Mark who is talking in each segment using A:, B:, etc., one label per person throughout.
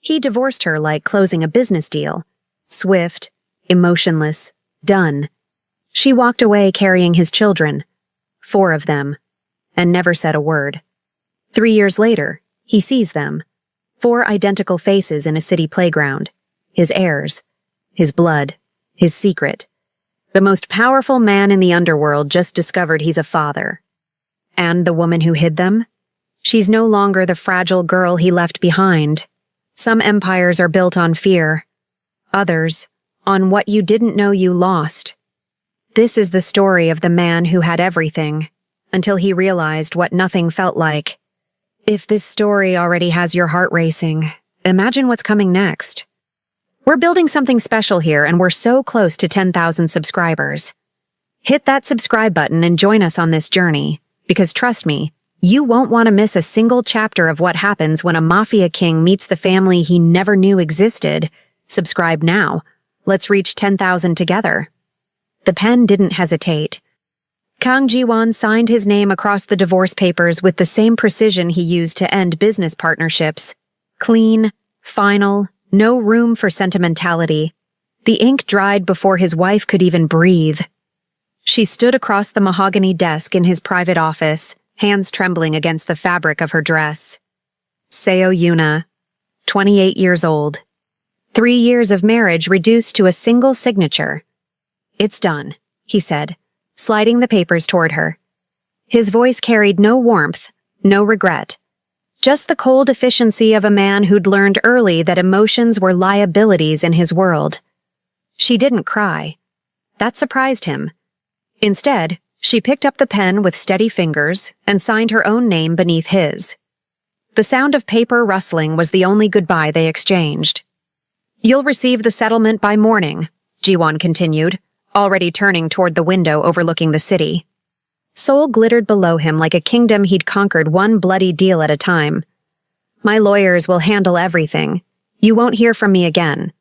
A: He divorced her like closing a business deal. Swift, emotionless, done. She walked away carrying his children, 4 of them, and never said a word. 3 years later, he sees them. 4 identical faces in a city playground. His heirs. His blood. His secret. The most powerful man in the underworld just discovered he's a father. And the woman who hid them? She's no longer the fragile girl he left behind. Some empires are built on fear. Others, on what you didn't know you lost. This is the story of the man who had everything, until he realized what nothing felt like. If this story already has your heart racing, imagine what's coming next. We're building something special here, and we're so close to 10,000 subscribers. Hit that subscribe button and join us on this journey, because trust me, you won't want to miss a single chapter of what happens when a mafia king meets the family he never knew existed. Subscribe now. Let's reach 10,000 together. The pen didn't hesitate. Kang Ji-won signed his name across the divorce papers with the same precision he used to end business partnerships. Clean, final, no room for sentimentality. The ink dried before his wife could even breathe. She stood across the mahogany desk in his private office, hands trembling against the fabric of her dress. Seo Yuna, 28 years old. 3 years of marriage reduced to a single signature. "It's done," he said, sliding the papers toward her. His voice carried no warmth, no regret. Just the cold efficiency of a man who'd learned early that emotions were liabilities in his world. She didn't cry. That surprised him. Instead, she picked up the pen with steady fingers and signed her own name beneath his. The sound of paper rustling was the only goodbye they exchanged. "You'll receive the settlement by morning," Ji-won continued, already turning toward the window overlooking the city. Seoul glittered below him like a kingdom he'd conquered one bloody deal at a time. "My lawyers will handle everything. You won't hear from me again."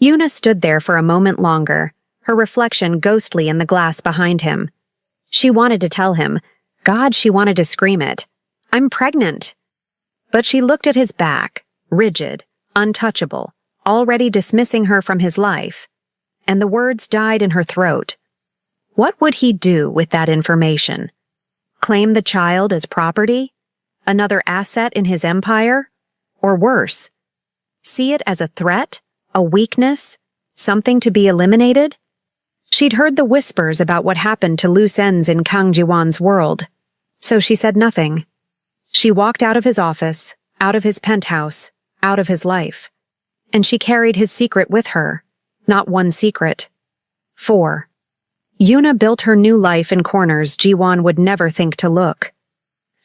A: Yuna stood there for a moment longer, her reflection ghostly in the glass behind him. She wanted to tell him. God, she wanted to scream it. "I'm pregnant." But she looked at his back, rigid, untouchable, already dismissing her from his life, and the words died in her throat. What would he do with that information? Claim the child as property? Another asset in his empire? Or worse, see it as a threat, a weakness, something to be eliminated? She'd heard the whispers about what happened to loose ends in Kang Ji-won's world, so she said nothing. She walked out of his office, out of his penthouse, out of his life. And she carried his secret with her. Not one secret. 4. Yuna built her new life in corners Ji-won would never think to look.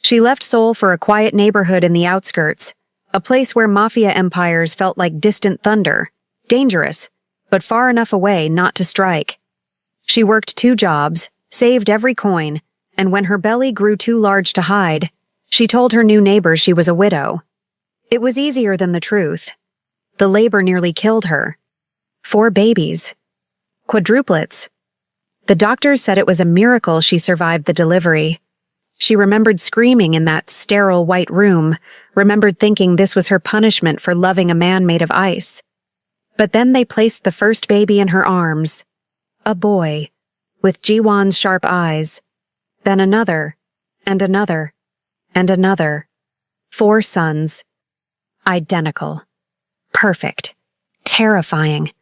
A: She left Seoul for a quiet neighborhood in the outskirts, a place where mafia empires felt like distant thunder, dangerous, but far enough away not to strike. She worked 2 jobs, saved every coin, and when her belly grew too large to hide, she told her new neighbors she was a widow. It was easier than the truth. The labor nearly killed her. 4 babies. Quadruplets. The doctors said it was a miracle she survived the delivery. She remembered screaming in that sterile white room, remembered thinking this was her punishment for loving a man made of ice. But then they placed the first baby in her arms. A boy, with Ji-won's sharp eyes. Then another, and another, and another. 4 sons. Identical. Perfect. Terrifying.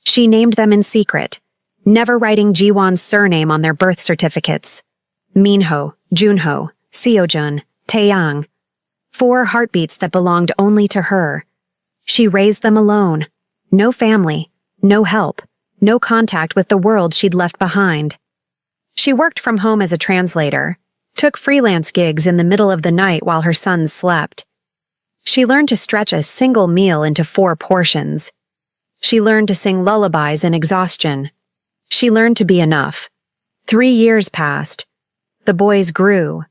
A: She named them in secret, never writing Ji-won's surname on their birth certificates. Minho, Junho, Seojun, Taeyang. 4 heartbeats that belonged only to her. She raised them alone. No family, no help, no contact with the world she'd left behind. She worked from home as a translator, took freelance gigs in the middle of the night while her sons slept. She learned to stretch a single meal into 4 portions. She learned to sing lullabies in exhaustion. She learned to be enough. 3 years passed. The boys grew.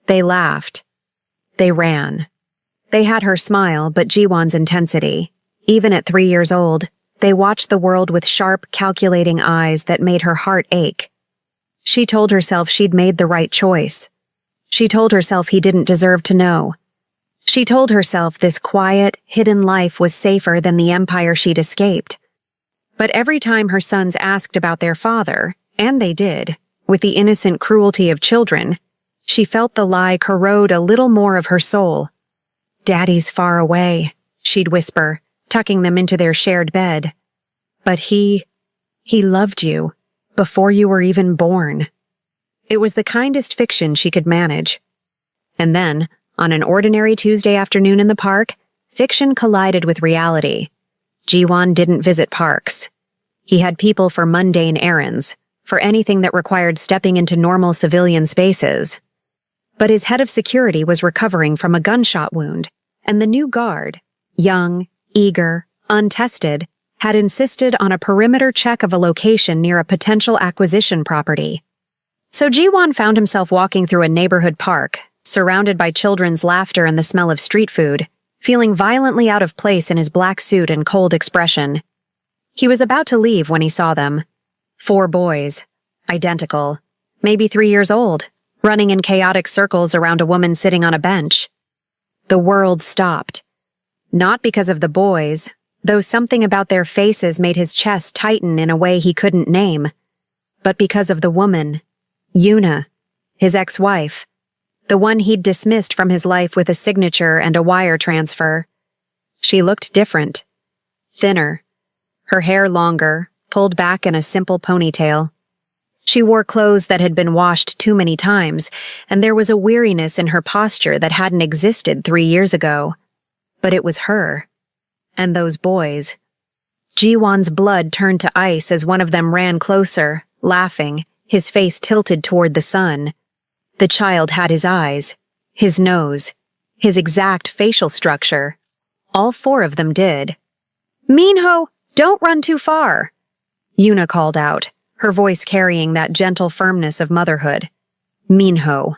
A: They laughed. They ran. They had her smile, but Ji-won's intensity. Even at 3 years old, they watched the world with sharp, calculating eyes that made her heart ache. She told herself she'd made the right choice. She told herself he didn't deserve to know. She told herself this quiet, hidden life was safer than the empire she'd escaped. But every time her sons asked about their father, and they did, with the innocent cruelty of children, she felt the lie corrode a little more of her soul. "Daddy's far away," she'd whisper, tucking them into their shared bed. "But he loved you, before you were even born." It was the kindest fiction she could manage. And then, on an ordinary Tuesday afternoon in the park, fiction collided with reality. Jiwon didn't visit parks. He had people for mundane errands, for anything that required stepping into normal civilian spaces. But his head of security was recovering from a gunshot wound, and the new guard, young, eager, untested, had insisted on a perimeter check of a location near a potential acquisition property. So Jiwon found himself walking through a neighborhood park, surrounded by children's laughter and the smell of street food, feeling violently out of place in his black suit and cold expression. He was about to leave when he saw them. 4 boys, identical, maybe 3 years old, running in chaotic circles around a woman sitting on a bench. The world stopped. Not because of the boys, though something about their faces made his chest tighten in a way he couldn't name, but because of the woman, Yuna, his ex-wife, the one he'd dismissed from his life with a signature and a wire transfer. She looked different, thinner, her hair longer, pulled back in a simple ponytail. She wore clothes that had been washed too many times, and there was a weariness in her posture that hadn't existed 3 years ago. But it was her. And those boys. Jiwon's blood turned to ice as one of them ran closer, laughing, his face tilted toward the sun. The child had his eyes, his nose, his exact facial structure. All 4 of them did. "Minho, don't run too far," Yuna called out, her voice carrying that gentle firmness of motherhood. Minho.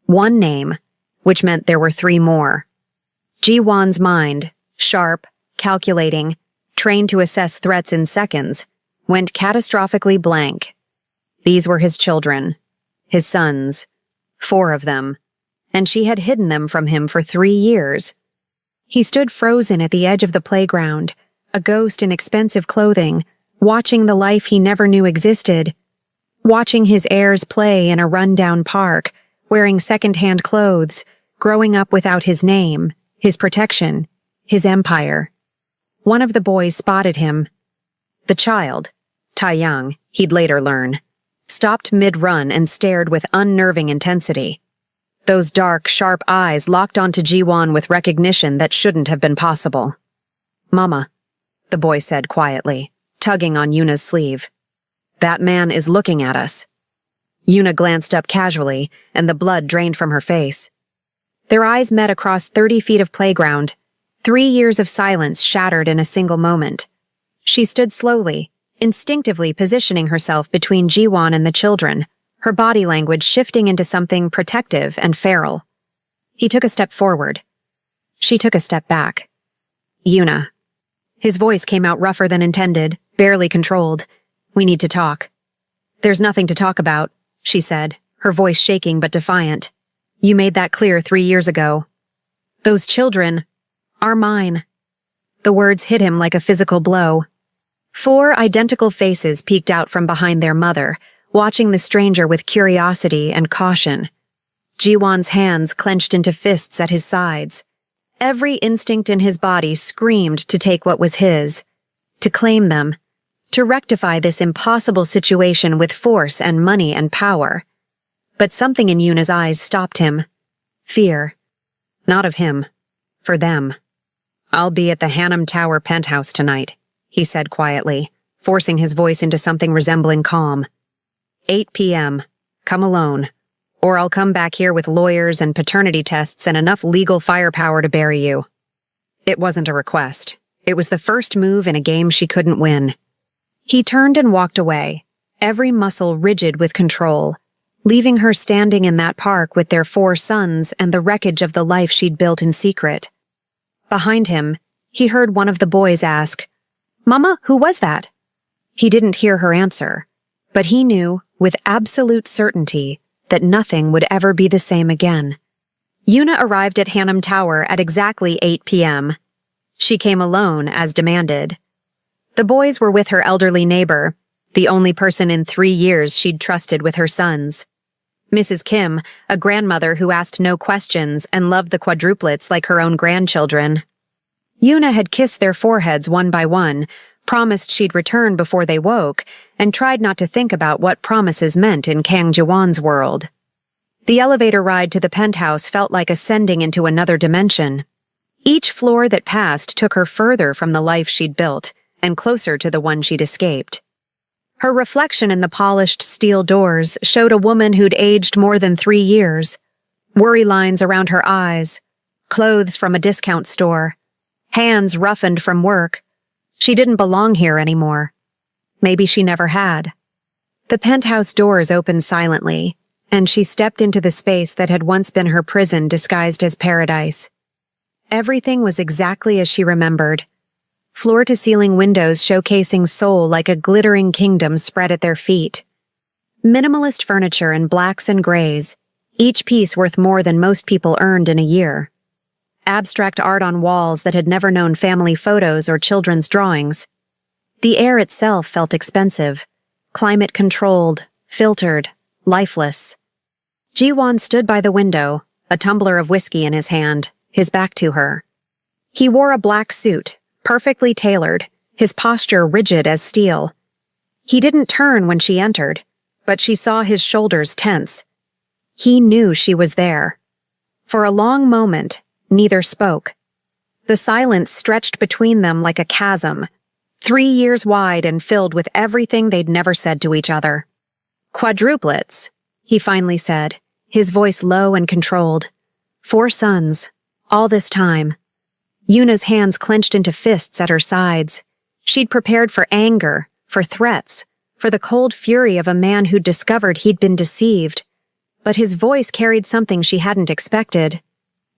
A: One name, which meant there were 3 more. Jiwon's mind, sharp, calculating, trained to assess threats in seconds, went catastrophically blank. These were his children, his sons, 4 of them, and she had hidden them from him for 3 years. He stood frozen at the edge of the playground, a ghost in expensive clothing, watching the life he never knew existed, watching his heirs play in a run-down park, wearing second-hand clothes, growing up without his name, his protection, his empire. One of the boys spotted him. The child, Taeyang, he'd later learn, stopped mid-run and stared with unnerving intensity. Those dark, sharp eyes locked onto Jiwon with recognition that shouldn't have been possible. "Mama," the boy said quietly, tugging on Yuna's sleeve. "That man is looking at us." Yuna glanced up casually, and the blood drained from her face. Their eyes met across 30 feet of playground. 3 years of silence shattered in a single moment. She stood slowly, instinctively positioning herself between Jiwon and the children, her body language shifting into something protective and feral. He took a step forward. She took a step back. "Yuna." His voice came out rougher than intended, barely controlled. "We need to talk." "There's nothing to talk about," she said, her voice shaking but defiant. "You made that clear 3 years ago. Those children are mine." The words hit him like a physical blow. 4 identical faces peeked out from behind their mother, watching the stranger with curiosity and caution. Jiwon's hands clenched into fists at his sides. Every instinct in his body screamed to take what was his, to claim them, to rectify this impossible situation with force and money and power. But something in Yuna's eyes stopped him. Fear. Not of him. For them. "I'll be at the Hannam Tower penthouse tonight," he said quietly, forcing his voice into something resembling calm. 8 p.m. Come alone. Or I'll come back here with lawyers and paternity tests and enough legal firepower to bury you. It wasn't a request. It was the first move in a game she couldn't win. He turned and walked away, every muscle rigid with control, leaving her standing in that park with their 4 sons and the wreckage of the life she'd built in secret. Behind him, he heard one of the boys ask, "Mama, who was that?" He didn't hear her answer, but he knew, with absolute certainty, that nothing would ever be the same again. Yuna arrived at Hannam Tower at exactly 8 p.m. She came alone, as demanded. The boys were with her elderly neighbor, the only person in 3 years she'd trusted with her sons. Mrs. Kim, a grandmother who asked no questions and loved the quadruplets like her own grandchildren. Yuna had kissed their foreheads one by one, promised she'd return before they woke, and tried not to think about what promises meant in Kang Jiwon's world. The elevator ride to the penthouse felt like ascending into another dimension. Each floor that passed took her further from the life she'd built and closer to the one she'd escaped. Her reflection in the polished steel doors showed a woman who'd aged more than 3 years, worry lines around her eyes, clothes from a discount store, hands roughened from work. She didn't belong here anymore. Maybe she never had. The penthouse doors opened silently, and she stepped into the space that had once been her prison disguised as paradise. Everything was exactly as she remembered. Floor-to-ceiling windows showcasing Seoul like a glittering kingdom spread at their feet. Minimalist furniture in blacks and grays, each piece worth more than most people earned in a year. Abstract art on walls that had never known family photos or children's drawings. The air itself felt expensive, climate-controlled, filtered, lifeless. Jiwon stood by the window, a tumbler of whiskey in his hand, his back to her. He wore a black suit, perfectly tailored, his posture rigid as steel. He didn't turn when she entered, but she saw his shoulders tense. He knew she was there. For a long moment, neither spoke. The silence stretched between them like a chasm, 3 years wide and filled with everything they'd never said to each other. "Quadruplets," he finally said, his voice low and controlled. 4 sons, all this time. Yuna's hands clenched into fists at her sides. She'd prepared for anger, for threats, for the cold fury of a man who'd discovered he'd been deceived. But his voice carried something she hadn't expected.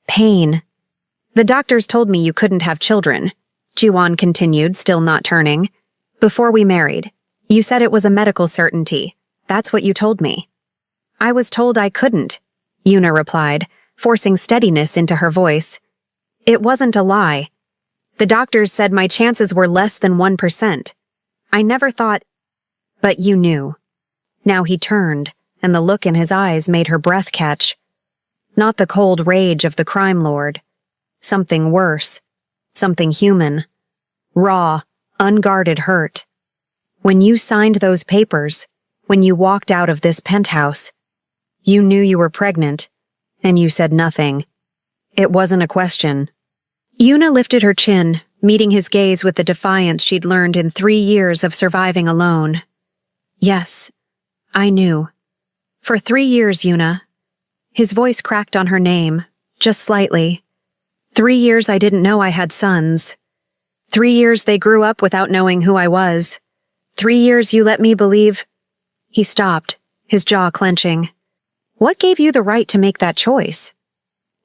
A: Pain. "The doctors told me you couldn't have children," Jiwon continued, still not turning. "Before we married. You said it was a medical certainty. That's what you told me." "I was told I couldn't," Yuna replied, forcing steadiness into her voice. "It wasn't a lie. The doctors said my chances were less than 1%. I never thought—" "But you knew." Now he turned, and the look in his eyes made her breath catch. Not the cold rage of the crime lord. Something worse. Something human. Raw, unguarded hurt. When you signed those papers, when you walked out of this penthouse, you knew you were pregnant, and you said nothing. It wasn't a question. Yuna lifted her chin, meeting his gaze with the defiance she'd learned in 3 years of surviving alone. "Yes, I knew. For 3 years, Yuna." His voice cracked on her name, just slightly. 3 years I didn't know I had sons. 3 years they grew up without knowing who I was. 3 years you let me believe— He stopped, his jaw clenching. "What gave you the right to make that choice?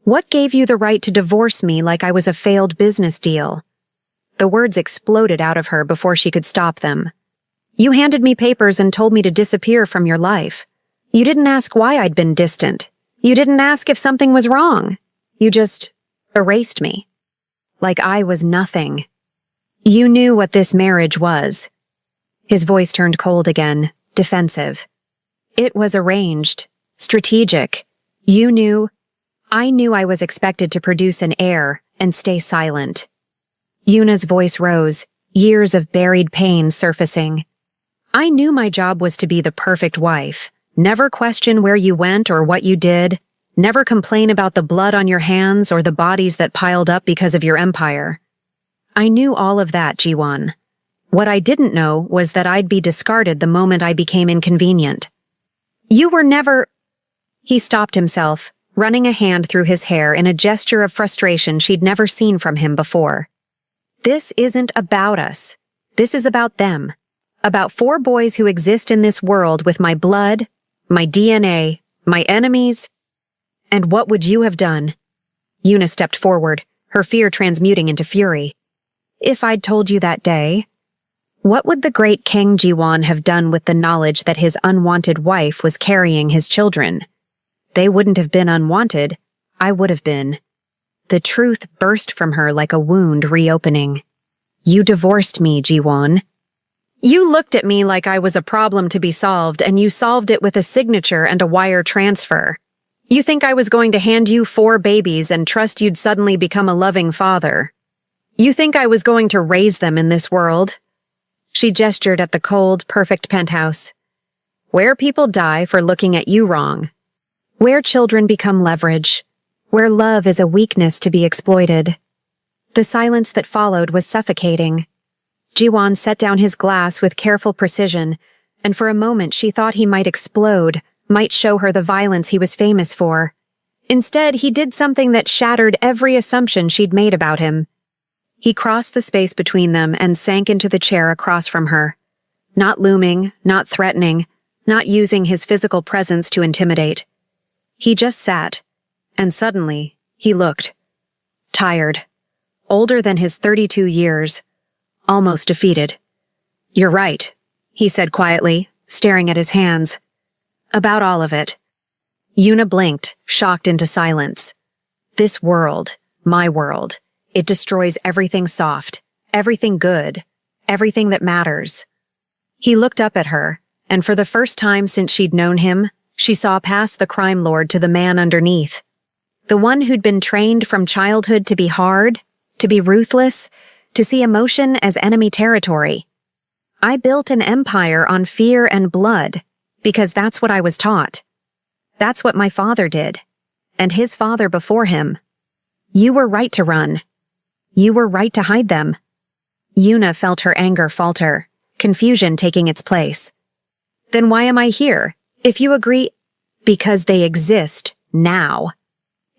A: What gave you the right to divorce me like I was a failed business deal?" The words exploded out of her before she could stop them. "You handed me papers and told me to disappear from your life. You didn't ask why I'd been distant. You didn't ask if something was wrong. You just erased me. Like I was nothing. You knew what this marriage was." His voice turned cold again, defensive. "It was arranged, strategic. You knew— I knew I was expected to produce an heir and stay silent." Yuna's voice rose, years of buried pain surfacing. "I knew my job was to be the perfect wife. Never question where you went or what you did. Never complain about the blood on your hands or the bodies that piled up because of your empire. I knew all of that, Jiwon. What I didn't know was that I'd be discarded the moment I became inconvenient. You were never—" He stopped himself, running a hand through his hair in a gesture of frustration she'd never seen from him before. "This isn't about us. This is about them. About 4 boys who exist in this world with my blood, my DNA, my enemies. And what would you have done?" Yuna stepped forward, her fear transmuting into fury. "If I'd told you that day, what would the great Kang Jiwon have done with the knowledge that his unwanted wife was carrying his children? They wouldn't have been unwanted. I would have been. The truth burst from her like a wound reopening. You divorced me, Jiwon. You looked at me like I was a problem to be solved, and you solved it with a signature and a wire transfer. You think I was going to hand you 4 babies and trust you'd suddenly become a loving father. You think I was going to raise them in this world? She gestured at the cold, perfect penthouse. Where people die for looking at you wrong. Where children become leverage. Where love is a weakness to be exploited. The silence that followed was suffocating. Jiwon set down his glass with careful precision, and for a moment she thought he might explode, might show her the violence he was famous for. Instead, he did something that shattered every assumption she'd made about him. He crossed the space between them and sank into the chair across from her. Not looming, not threatening, not using his physical presence to intimidate. He just sat, and suddenly, he looked. Tired. Older than his 32 years. Almost defeated. You're right, he said quietly, staring at his hands. About all of it. Yuna blinked, shocked into silence. This world, my world, it destroys everything soft, everything good, everything that matters. He looked up at her, and for the first time since she'd known him, she saw past the crime lord to the man underneath. The one who'd been trained from childhood to be hard, to be ruthless, to see emotion as enemy territory. I built an empire on fear and blood, because that's what I was taught. That's what my father did, and his father before him. You were right to run. You were right to hide them. Yuna felt her anger falter, confusion taking its place. Then why am I here, if you agree? Because they exist now.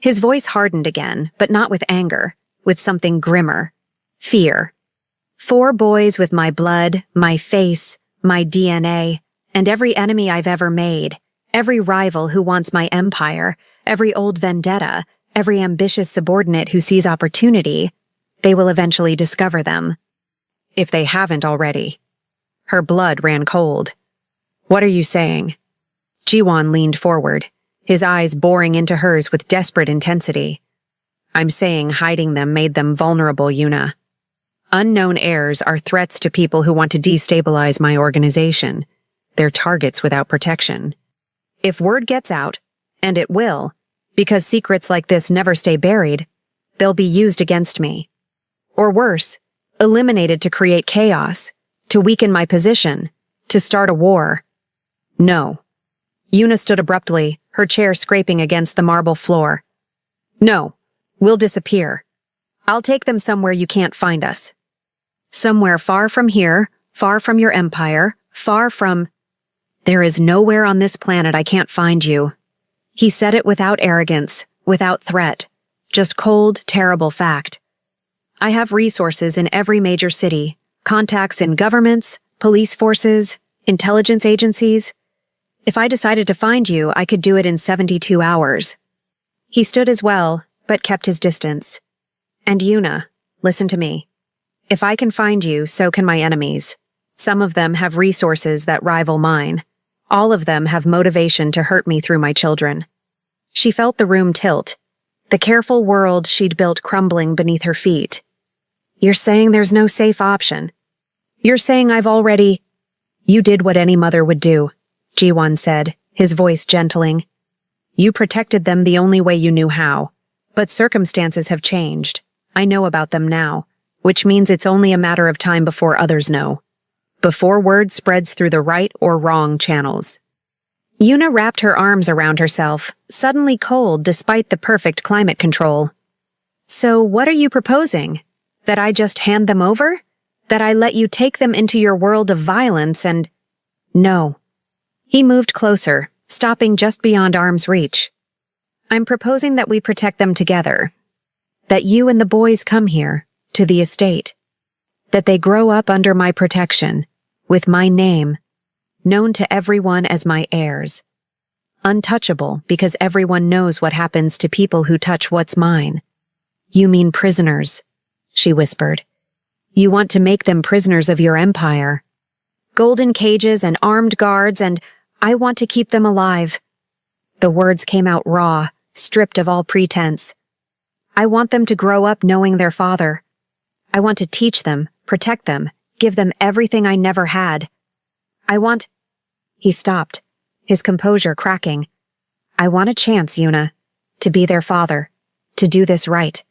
A: His voice hardened again, but not with anger, with something grimmer. Fear. 4 boys with my blood, my face, my DNA, and every enemy I've ever made, every rival who wants my empire, every old vendetta, every ambitious subordinate who sees opportunity, they will eventually discover them. If they haven't already. Her blood ran cold. What are you saying? Jiwon leaned forward, his eyes boring into hers with desperate intensity. I'm saying hiding them made them vulnerable, Yuna. Unknown heirs are threats to people who want to destabilize my organization. They're targets without protection. If word gets out, and it will, because secrets like this never stay buried, they'll be used against me. Or worse, eliminated to create chaos, to weaken my position, to start a war. No. Yuna stood abruptly, her chair scraping against the marble floor. No, we'll disappear. I'll take them somewhere you can't find us. Somewhere far from here, far from your empire, far from... There is nowhere on this planet I can't find you. He said it without arrogance, without threat, just cold, terrible fact. I have resources in every major city, contacts in governments, police forces, intelligence agencies. If I decided to find you, I could do it in 72 hours. He stood as well, but kept his distance. And Yuna, listen to me. If I can find you, so can my enemies. Some of them have resources that rival mine. All of them have motivation to hurt me through my children. She felt the room tilt, the careful world she'd built crumbling beneath her feet. You're saying there's no safe option. You're saying I've already... You did what any mother would do, Jiwon said, his voice gentling. You protected them the only way you knew how. But circumstances have changed. I know about them now, which means it's only a matter of time before others know. Before word spreads through the right or wrong channels. Yuna wrapped her arms around herself, suddenly cold despite the perfect climate control. So what are you proposing? That I just hand them over? That I let you take them into your world of violence and... No. He moved closer, stopping just beyond arm's reach. I'm proposing that we protect them together. That you and the boys come here, to the estate. That they grow up under my protection, with my name, known to everyone as my heirs. Untouchable because everyone knows what happens to people who touch what's mine. You mean prisoners, she whispered. You want to make them prisoners of your empire. Golden cages and armed guards, and I want to keep them alive. The words came out raw, stripped of all pretense. I want them to grow up knowing their father. I want to teach them, protect them, give them everything I never had. He stopped, his composure cracking. I want a chance, Yuna, to be their father, to do this right.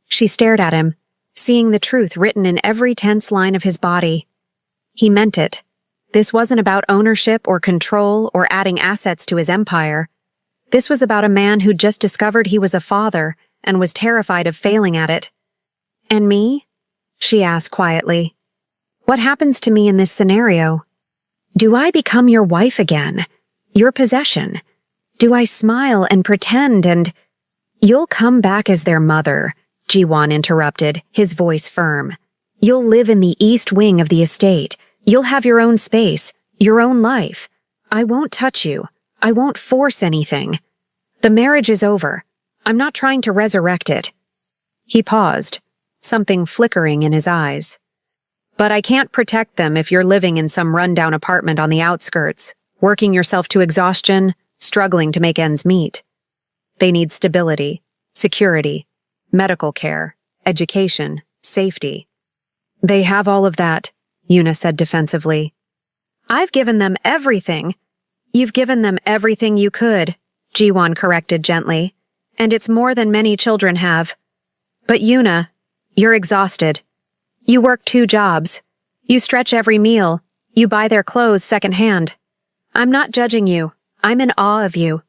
A: She stared at him, seeing the truth written in every tense line of his body. He meant it. This wasn't about ownership or control or adding assets to his empire. This was about a man who'd just discovered he was a father and was terrified of failing at it. And me? She asked quietly. What happens to me in this scenario? Do I become your wife again? Your possession? Do I smile and pretend and— You'll come back as their mother, Jiwon interrupted, his voice firm. You'll live in the east wing of the estate. You'll have your own space, your own life. I won't touch you. I won't force anything. The marriage is over. I'm not trying to resurrect it. He paused, something flickering in his eyes. But I can't protect them if you're living in some rundown apartment on the outskirts, working yourself to exhaustion, struggling to make ends meet. They need stability, security, medical care, education, safety. They have all of that, Yuna said defensively. I've given them everything. You've given them everything you could, Jiwon corrected gently, and it's more than many children have. But Yuna, you're exhausted. You work 2 jobs. You stretch every meal. You buy their clothes secondhand. I'm not judging you. I'm in awe of you.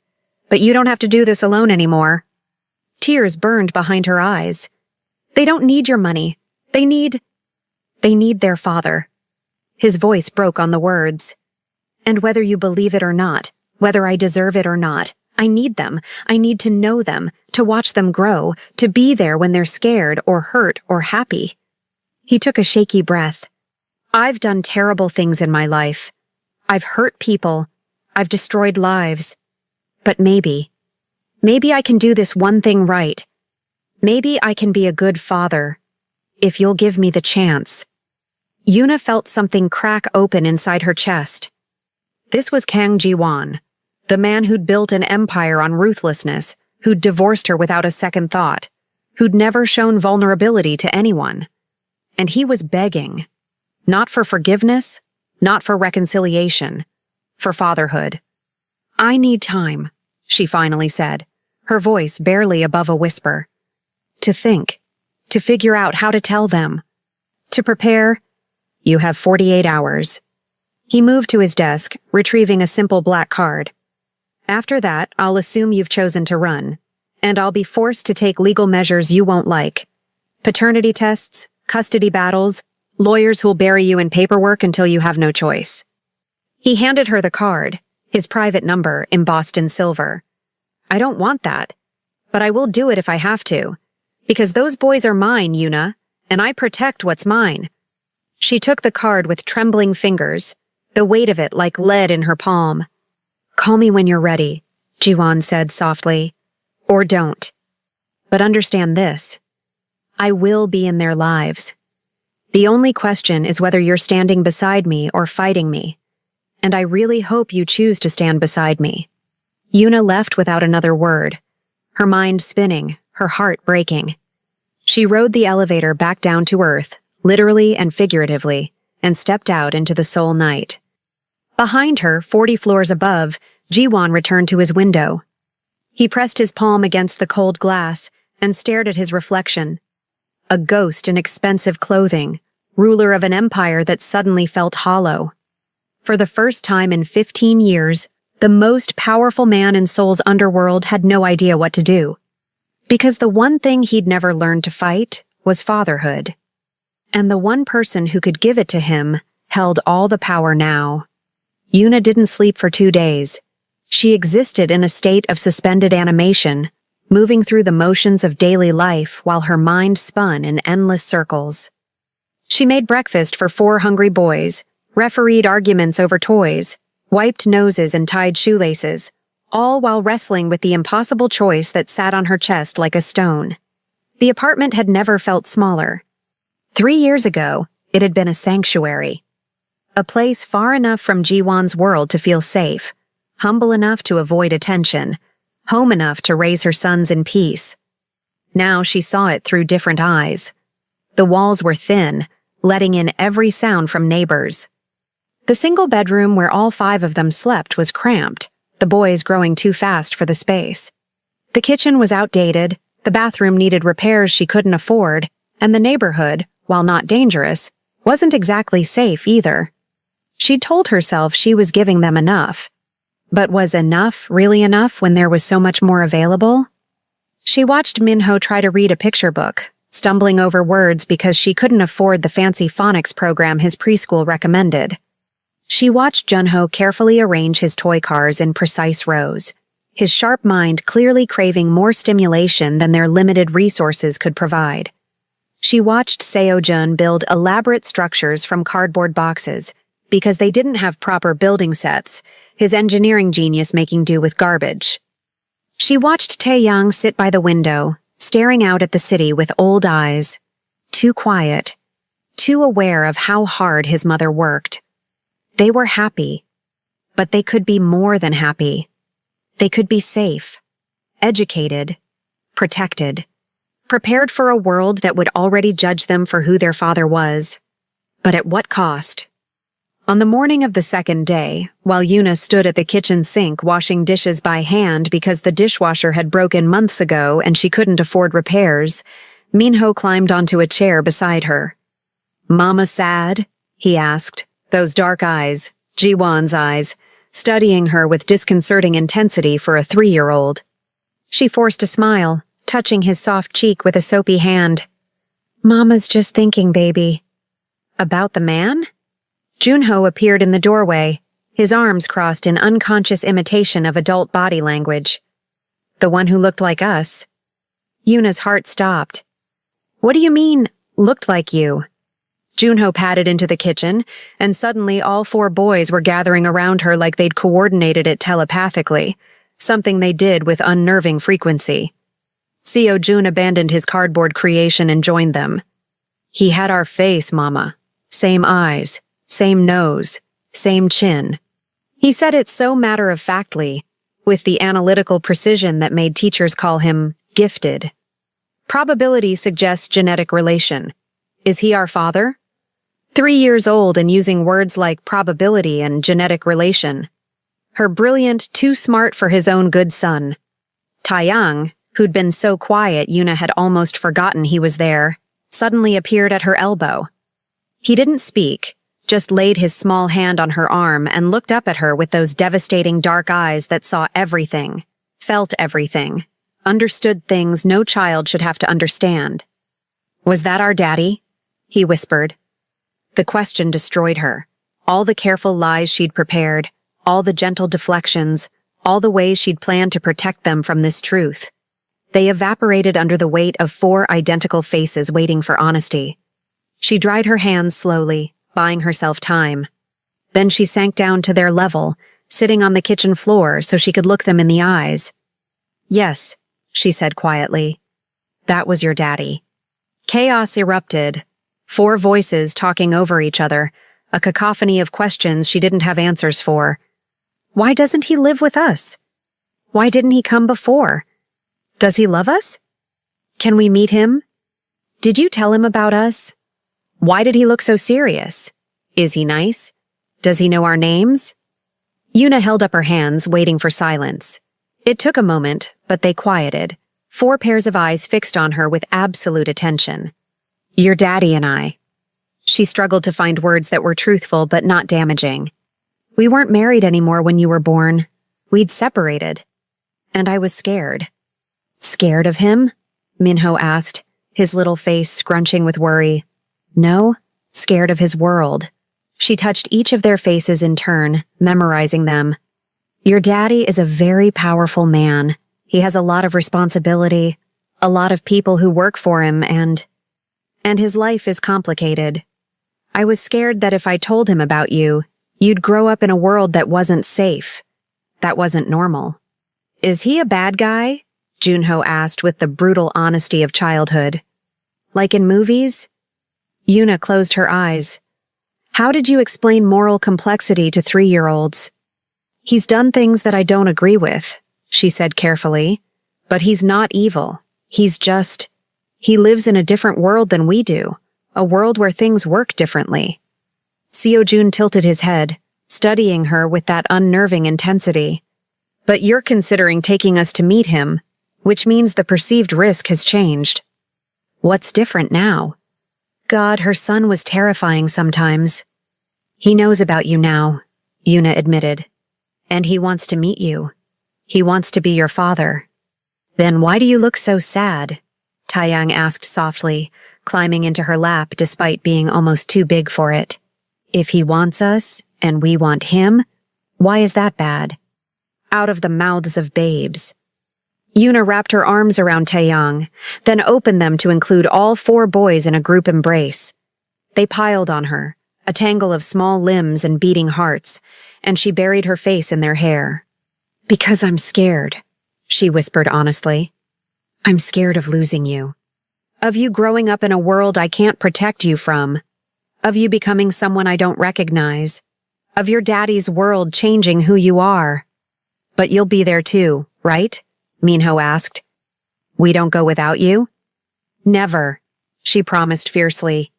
A: But you don't have to do this alone anymore. Tears burned behind her eyes. They don't need your money. They need their father. His voice broke on the words. And whether you believe it or not, whether I deserve it or not, I need them. I need to know them, to watch them grow, to be there when they're scared or hurt or happy. He took a shaky breath. I've done terrible things in my life. I've hurt people. I've destroyed lives. But maybe I can do this one thing right. Maybe I can be a good father, if you'll give me the chance. Yuna felt something crack open inside her chest. This was Kang Ji-won, the man who'd built an empire on ruthlessness, who'd divorced her without a second thought, who'd never shown vulnerability to anyone. And he was begging, not for forgiveness, not for reconciliation, for fatherhood. I need time, she finally said, her voice barely above a whisper. To think, to figure out how to tell them, to prepare. You have 48 hours. He moved to his desk, retrieving a simple black card. After that, I'll assume you've chosen to run, and I'll be forced to take legal measures you won't like. Paternity tests, custody battles, lawyers who'll bury you in paperwork until you have no choice. He handed her the card, his private number embossed in silver. I don't want that, but I will do it if I have to, because those boys are mine, Yuna, and I protect what's mine. She took the card with trembling fingers, the weight of it like lead in her palm. Call me when you're ready, Jiwon said softly. Or don't. But understand this. I will be in their lives. The only question is whether you're standing beside me or fighting me. And I really hope you choose to stand beside me. Yuna left without another word, her mind spinning, her heart breaking. She rode the elevator back down to earth, literally and figuratively, and stepped out into the Seoul night. Behind her, 40 floors above, Jiwon returned to his window. He pressed his palm against the cold glass and stared at his reflection. A ghost in expensive clothing, ruler of an empire that suddenly felt hollow. For the first time in 15 years, the most powerful man in Seoul's underworld had no idea what to do. Because the one thing he'd never learned to fight was fatherhood. And the one person who could give it to him held all the power now. Yuna didn't sleep for 2 days. She existed in a state of suspended animation, moving through the motions of daily life while her mind spun in endless circles. She made breakfast for 4 hungry boys, refereed arguments over toys, wiped noses and tied shoelaces, all while wrestling with the impossible choice that sat on her chest like a stone. The apartment had never felt smaller. 3 years ago, it had been a sanctuary. A place far enough from Jiwon's world to feel safe, humble enough to avoid attention, home enough to raise her sons in peace. Now she saw it through different eyes. The walls were thin, letting in every sound from neighbors. The single bedroom where all 5 of them slept was cramped, the boys growing too fast for the space. The kitchen was outdated, the bathroom needed repairs she couldn't afford, and the neighborhood, while not dangerous, wasn't exactly safe either. She'd told herself she was giving them enough. But was enough really enough when there was so much more available? She watched Minho try to read a picture book, stumbling over words because she couldn't afford the fancy phonics program his preschool recommended. She watched Junho carefully arrange his toy cars in precise rows, his sharp mind clearly craving more stimulation than their limited resources could provide. She watched Seo-jun build elaborate structures from cardboard boxes, because they didn't have proper building sets, his engineering genius making do with garbage. She watched Taeyang sit by the window, staring out at the city with old eyes, too quiet, too aware of how hard his mother worked. They were happy, but they could be more than happy. They could be safe, educated, protected, prepared for a world that would already judge them for who their father was. But at what cost? On the morning of the second day, while Yuna stood at the kitchen sink washing dishes by hand because the dishwasher had broken months ago and she couldn't afford repairs, Minho climbed onto a chair beside her. "Mama sad?" he asked, those dark eyes, Jiwon's eyes, studying her with disconcerting intensity for a 3-year-old. She forced a smile, touching his soft cheek with a soapy hand. "Mama's just thinking, baby." "About the man?" Junho appeared in the doorway, his arms crossed in unconscious imitation of adult body language. "The one who looked like us?" Yuna's heart stopped. "What do you mean, looked like you?" Junho padded into the kitchen, and suddenly all 4 boys were gathering around her like they'd coordinated it telepathically, something they did with unnerving frequency. Seo-jun abandoned his cardboard creation and joined them. "He had our face, Mama. Same eyes, same nose, same chin." He said it so matter-of-factly, with the analytical precision that made teachers call him gifted. Probability suggests genetic relation. Is he our father? 3 years old and using words like probability and genetic relation. Her brilliant, too smart for his own good son. Taeyang, who'd been so quiet Yuna had almost forgotten he was there, suddenly appeared at her elbow. He didn't speak, just laid his small hand on her arm and looked up at her with those devastating dark eyes that saw everything, felt everything, understood things no child should have to understand. "Was that our daddy?" he whispered. The question destroyed her. All the careful lies she'd prepared, all the gentle deflections, all the ways she'd planned to protect them from this truth. They evaporated under the weight of 4 identical faces waiting for honesty. She dried her hands slowly, buying herself time. Then she sank down to their level, sitting on the kitchen floor so she could look them in the eyes. "Yes," she said quietly. "That was your daddy." Chaos erupted. 4 voices talking over each other, a cacophony of questions she didn't have answers for. Why doesn't he live with us? Why didn't he come before? Does he love us? Can we meet him? Did you tell him about us? Why did he look so serious? Is he nice? Does he know our names? Yuna held up her hands, waiting for silence. It took a moment, but they quieted, 4 pairs of eyes fixed on her with absolute attention. "Your daddy and I." She struggled to find words that were truthful but not damaging. "We weren't married anymore when you were born. We'd separated. And I was scared." "Scared of him?" Minho asked, his little face scrunching with worry. "No, scared of his world." She touched each of their faces in turn, memorizing them. "Your daddy is a very powerful man. He has a lot of responsibility, a lot of people who work for him, and his life is complicated. I was scared that if I told him about you, you'd grow up in a world that wasn't safe, that wasn't normal." "Is he a bad guy?" Junho asked with the brutal honesty of childhood. "Like in movies?" Yuna closed her eyes. "How did you explain moral complexity to 3-year-olds?" "He's done things that I don't agree with," she said carefully. But he's not evil. He lives in a different world than we do, a world where things work differently. Seo-jun tilted his head, studying her with that unnerving intensity. But you're considering taking us to meet him, which means the perceived risk has changed. What's different now? God, her son was terrifying sometimes. He knows about you now, Yuna admitted. And he wants to meet you. He wants to be your father. Then why do you look so sad? Taeyang asked softly, climbing into her lap despite being almost too big for it. If he wants us, and we want him, why is that bad? Out of the mouths of babes. Yuna wrapped her arms around Taeyang, then opened them to include all 4 boys in a group embrace. They piled on her, a tangle of small limbs and beating hearts, and she buried her face in their hair. Because I'm scared, she whispered honestly. I'm scared of losing you. Of you growing up in a world I can't protect you from. Of you becoming someone I don't recognize. Of your daddy's world changing who you are. But you'll be there too, right? Minho asked. We don't go without you? Never, she promised fiercely.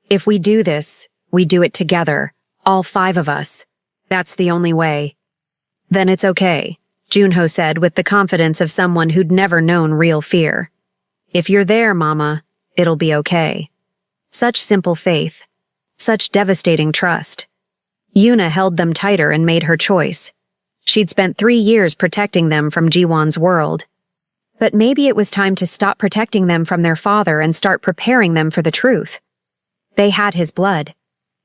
A: If we do this, we do it together, all 5 of us. That's the only way. Then it's okay, Junho said with the confidence of someone who'd never known real fear. If you're there, Mama, it'll be okay. Such simple faith. Such devastating trust. Yuna held them tighter and made her choice. She'd spent 3 years protecting them from Jiwon's world. But maybe it was time to stop protecting them from their father and start preparing them for the truth. They had his blood.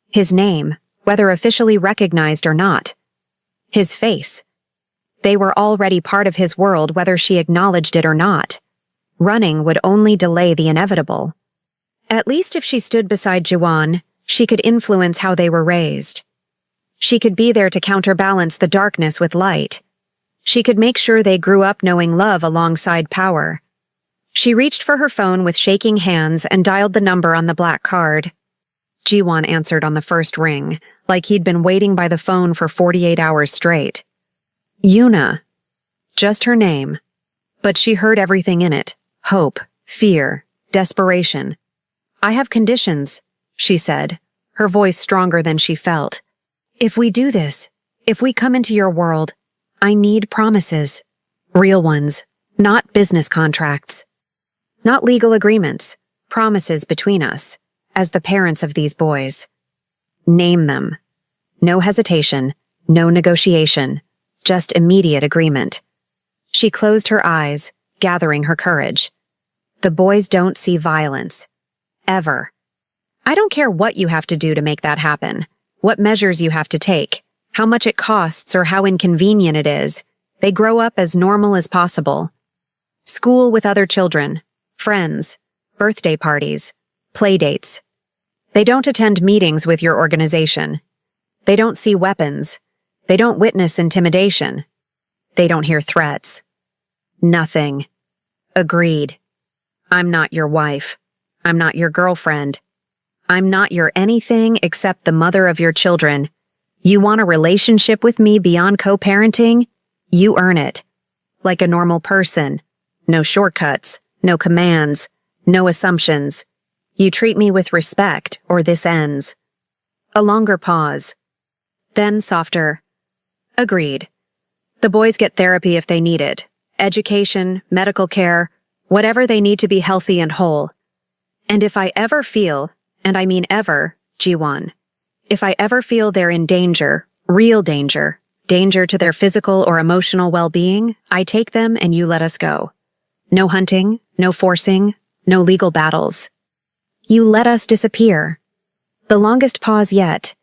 A: His name, whether officially recognized or not. His face. They were already part of his world whether she acknowledged it or not. Running would only delay the inevitable. At least if she stood beside Jiwon, she could influence how they were raised. She could be there to counterbalance the darkness with light. She could make sure they grew up knowing love alongside power. She reached for her phone with shaking hands and dialed the number on the black card. Jiwon answered on the first ring, like he'd been waiting by the phone for 48 hours straight. Yuna. Just her name. But she heard everything in it. Hope, fear, desperation. I have conditions, she said, her voice stronger than she felt. If we do this, if we come into your world, I need promises. Real ones, not business contracts. Not legal agreements, promises between us, as the parents of these boys. Name them. No hesitation, no negotiation, just immediate agreement. She closed her eyes, gathering her courage. The boys don't see violence. Ever. I don't care what you have to do to make that happen, what measures you have to take, how much it costs or how inconvenient it is. They grow up as normal as possible. School with other children, friends, birthday parties, play dates. They don't attend meetings with your organization. They don't see weapons. They don't witness intimidation. They don't hear threats. Nothing. Agreed. I'm not your wife. I'm not your girlfriend. I'm not your anything except the mother of your children. You want a relationship with me beyond co-parenting? You earn it. Like a normal person. No shortcuts, no commands, no assumptions. You treat me with respect, or this ends. A longer pause. Then softer. Agreed. The boys get therapy if they need it. Education, medical care, whatever they need to be healthy and whole. And if I ever feel, and I mean ever, Jiwon, if I ever feel they're in danger, real danger, danger to their physical or emotional well-being, I take them and you let us go. No hunting, no forcing, no legal battles. You let us disappear. The longest pause yet.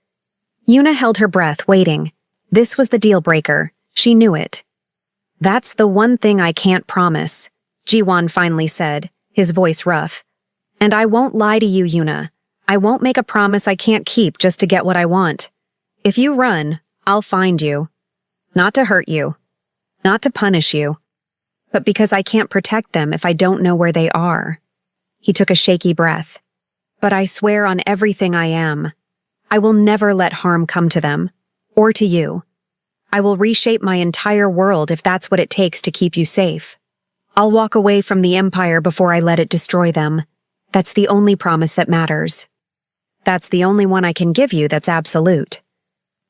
A: Yuna held her breath, waiting. This was the deal breaker. She knew it. That's the one thing I can't promise, Jiwon finally said, his voice rough. And I won't lie to you, Yuna. I won't make a promise I can't keep just to get what I want. If you run, I'll find you. Not to hurt you. Not to punish you. But because I can't protect them if I don't know where they are. He took a shaky breath. But I swear on everything I am. I will never let harm come to them. Or to you. I will reshape my entire world if that's what it takes to keep you safe. I'll walk away from the Empire before I let it destroy them. That's the only promise that matters. That's the only one I can give you that's absolute.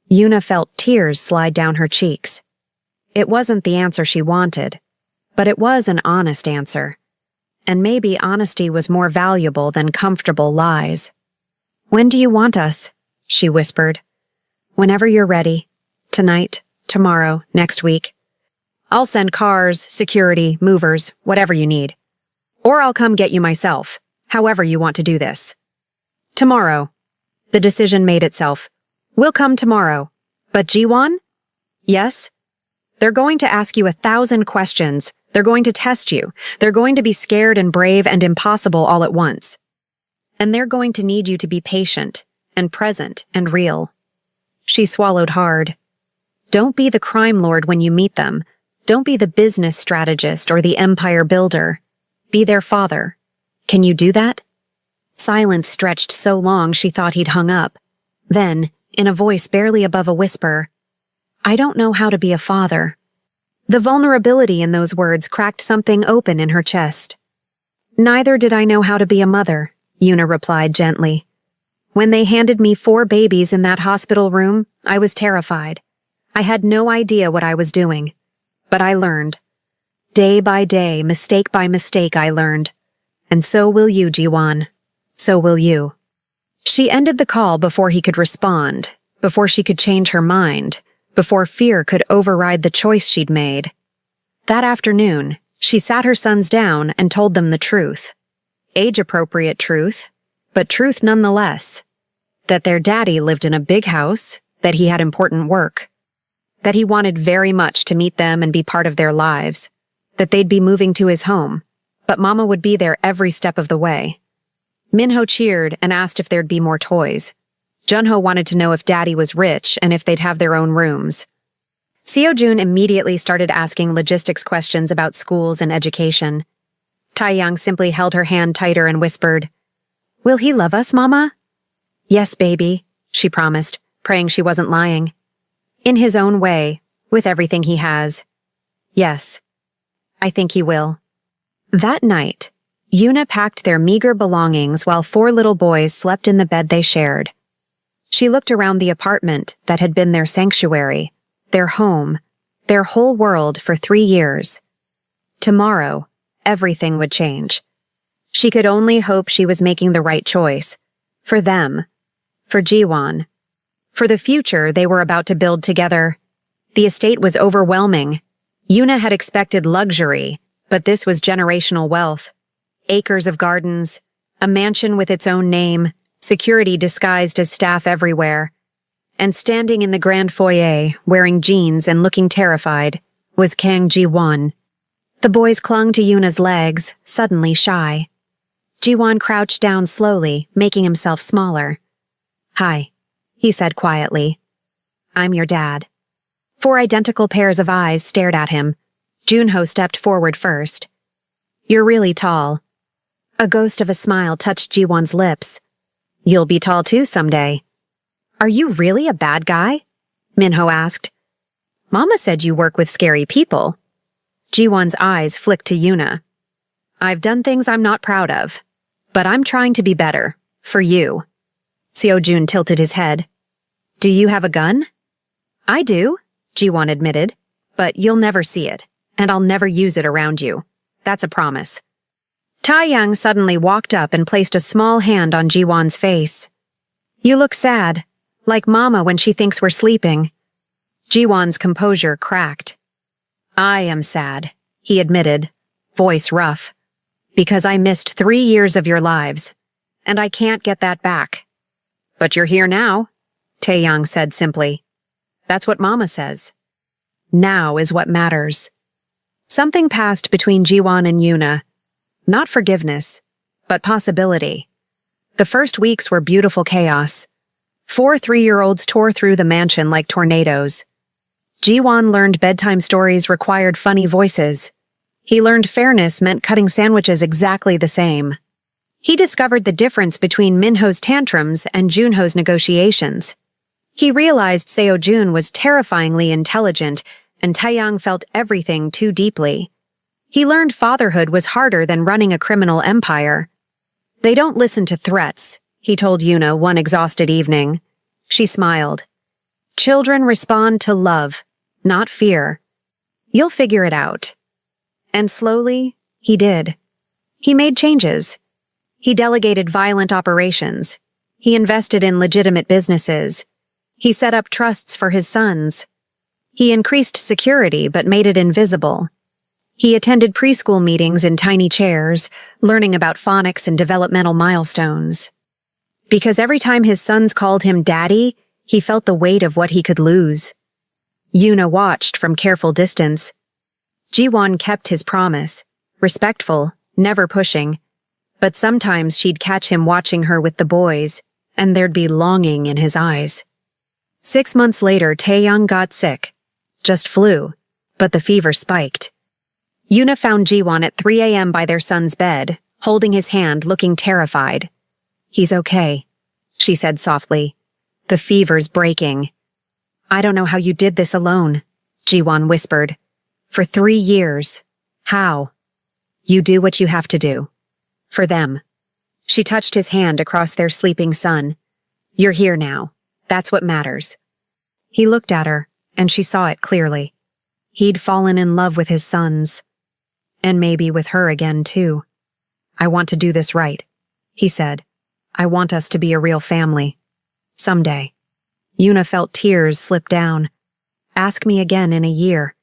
A: Yuna felt tears slide down her cheeks. It wasn't the answer she wanted, but it was an honest answer. And maybe honesty was more valuable than comfortable lies. "When do you want us?" she whispered. "Whenever you're ready. Tonight, tomorrow, next week. I'll send cars, security, movers, whatever you need. Or I'll come get you myself, however you want to do this." "Tomorrow." The decision made itself. "We'll come tomorrow. But Jiwon?" "Yes?" "They're going to ask you 1,000 questions. They're going to test you. They're going to be scared and brave and impossible all at once. And they're going to need you to be patient and present and real." She swallowed hard. Don't be the crime lord when you meet them. Don't be the business strategist or the empire builder. Be their father. Can you do that? Silence stretched so long she thought he'd hung up. Then, in a voice barely above a whisper, "I don't know how to be a father." The vulnerability in those words cracked something open in her chest. "Neither did I know how to be a mother," Yuna replied gently. "When they handed me 4 babies in that hospital room, I was terrified. I had no idea what I was doing. But I learned. Day by day, mistake by mistake, I learned. And so will you, Jiwon. So will you." She ended the call before he could respond, before she could change her mind, before fear could override the choice she'd made. That afternoon, she sat her sons down and told them the truth. Age-appropriate truth, but truth nonetheless. That their daddy lived in a big house, that he had important work. That he wanted very much to meet them and be part of their lives. That they'd be moving to his home, but Mama would be there every step of the way. Minho cheered and asked if there'd be more toys. Junho wanted to know if Daddy was rich and if they'd have their own rooms. Seojun immediately started asking logistics questions about schools and education. Taeyang simply held her hand tighter and whispered, "Will he love us, Mama?" "Yes, baby," she promised, praying she wasn't lying. "In his own way, with everything he has. Yes, I think he will." That night, Yuna packed their meager belongings while 4 little boys slept in the bed they shared. She looked around the apartment that had been their sanctuary, their home, their whole world for 3 years. Tomorrow, everything would change. She could only hope she was making the right choice. For them. For Jiwon. For the future they were about to build together. The estate was overwhelming. Yuna had expected luxury, but this was generational wealth. Acres of gardens, a mansion with its own name, security disguised as staff everywhere. And standing in the grand foyer, wearing jeans and looking terrified, was Kang Ji-won. The boys clung to Yuna's legs, suddenly shy. Ji-won crouched down slowly, making himself smaller. "Hi," he said quietly. "I'm your dad." 4 identical pairs of eyes stared at him. Junho stepped forward first. "You're really tall." A ghost of a smile touched Ji-won's lips. "You'll be tall too someday." "Are you really a bad guy?" Minho asked. "Mama said you work with scary people." Ji-won's eyes flicked to Yuna. "I've done things I'm not proud of, but I'm trying to be better, for you." Seojun tilted his head. "Do you have a gun?" "I do," Ji-won admitted, "but you'll never see it, and I'll never use it around you. That's a promise." Taeyang suddenly walked up and placed a small hand on Ji-won's face. "You look sad, like Mama when she thinks we're sleeping." Ji-won's composure cracked. "I am sad," he admitted, voice rough, "because I missed 3 years of your lives, and I can't get that back." "But you're here now," Taeyang said simply. "That's what Mama says. Now is what matters." Something passed between Ji-won and Yuna. Not forgiveness, but possibility. The first weeks were beautiful chaos. 4 3-year-olds tore through the mansion like tornadoes. Ji-won learned bedtime stories required funny voices. He learned fairness meant cutting sandwiches exactly the same. He discovered the difference between Minho's tantrums and Junho's negotiations. He realized Seo-jun was terrifyingly intelligent, and Taeyang felt everything too deeply. He learned fatherhood was harder than running a criminal empire. "They don't listen to threats," he told Yuna one exhausted evening. She smiled. "Children respond to love, not fear. You'll figure it out." And slowly, he did. He made changes. He delegated violent operations. He invested in legitimate businesses. He set up trusts for his sons. He increased security but made it invisible. He attended preschool meetings in tiny chairs, learning about phonics and developmental milestones. Because every time his sons called him daddy, he felt the weight of what he could lose. Yuna watched from careful distance. Jiwon kept his promise, respectful, never pushing. But sometimes she'd catch him watching her with the boys, and there'd be longing in his eyes. 6 months later, Taeyang got sick. Just flu, but the fever spiked. Yuna found Jiwon at 3 a.m. by their son's bed, holding his hand, looking terrified. "He's okay," she said softly. "The fever's breaking." "I don't know how you did this alone," Jiwon whispered. "For 3 years. How?" "You do what you have to do. For them." She touched his hand across their sleeping son. "You're here now. That's what matters." He looked at her, and she saw it clearly. He'd fallen in love with his sons. And maybe with her again, too. "I want to do this right," he said. "I want us to be a real family. Someday." Yuna felt tears slip down. "Ask me again in a year.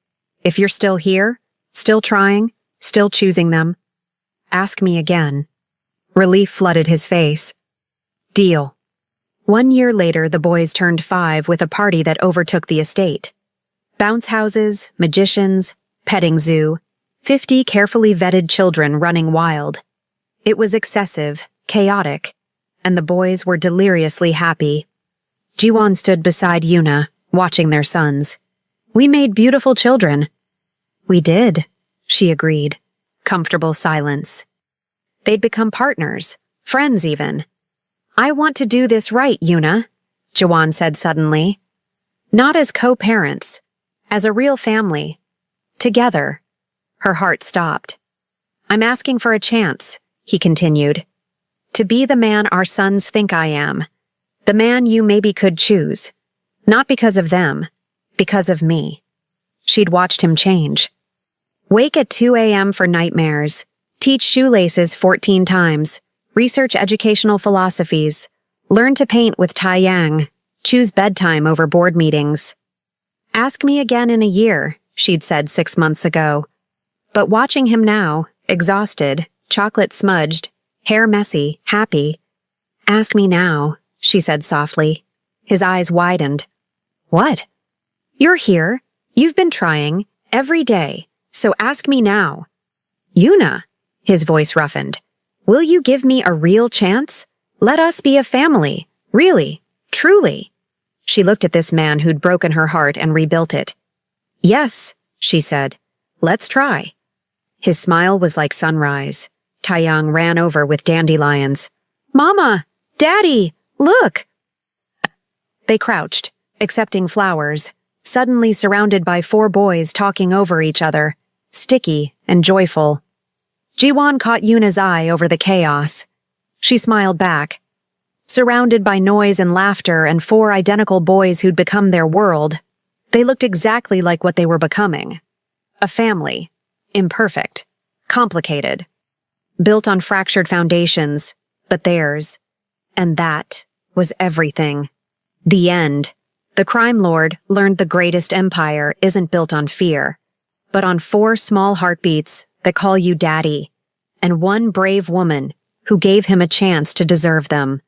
A: If you're still here, still trying, still choosing them, ask me again." Relief flooded his face. "Deal." 1 year later, the boys turned 5 with a party that overtook the estate. Bounce houses, magicians, petting zoo, 50 carefully vetted children running wild. It was excessive, chaotic, and the boys were deliriously happy. Jiwon stood beside Yuna, watching their sons. "We made beautiful children." "We did," she agreed. Comfortable silence. They'd become partners, friends even. "I want to do this right, Yuna," Jiwon said suddenly. "Not as co-parents, as a real family. Together." Her heart stopped. "I'm asking for a chance," he continued. "To be the man our sons think I am. The man you maybe could choose. Not because of them, because of me." She'd watched him change. Wake at 2 a.m. for nightmares. Teach shoelaces 14 times. Research educational philosophies. Learn to paint with Taeyang. Choose bedtime over board meetings. "Ask me again in a year," she'd said 6 months ago. But watching him now, exhausted, chocolate smudged, hair messy, happy. "Ask me now," she said softly. His eyes widened. "What?" "You're here. You've been trying, every day, so ask me now." "Yuna," his voice roughened. "Will you give me a real chance? Let us be a family. Really, truly." She looked at this man who'd broken her heart and rebuilt it. "Yes," she said. "Let's try." His smile was like sunrise. Taeyang ran over with dandelions. "Mama! Daddy! Look!" They crouched, accepting flowers, suddenly surrounded by 4 boys talking over each other, sticky and joyful. Jiwon caught Yuna's eye over the chaos. She smiled back. Surrounded by noise and laughter and 4 identical boys who'd become their world, they looked exactly like what they were becoming. A family. Imperfect. Complicated. Built on fractured foundations, but theirs. And that was everything. The end. The crime lord learned the greatest empire isn't built on fear, but on 4 small heartbeats that call you daddy, and 1 brave woman who gave him a chance to deserve them.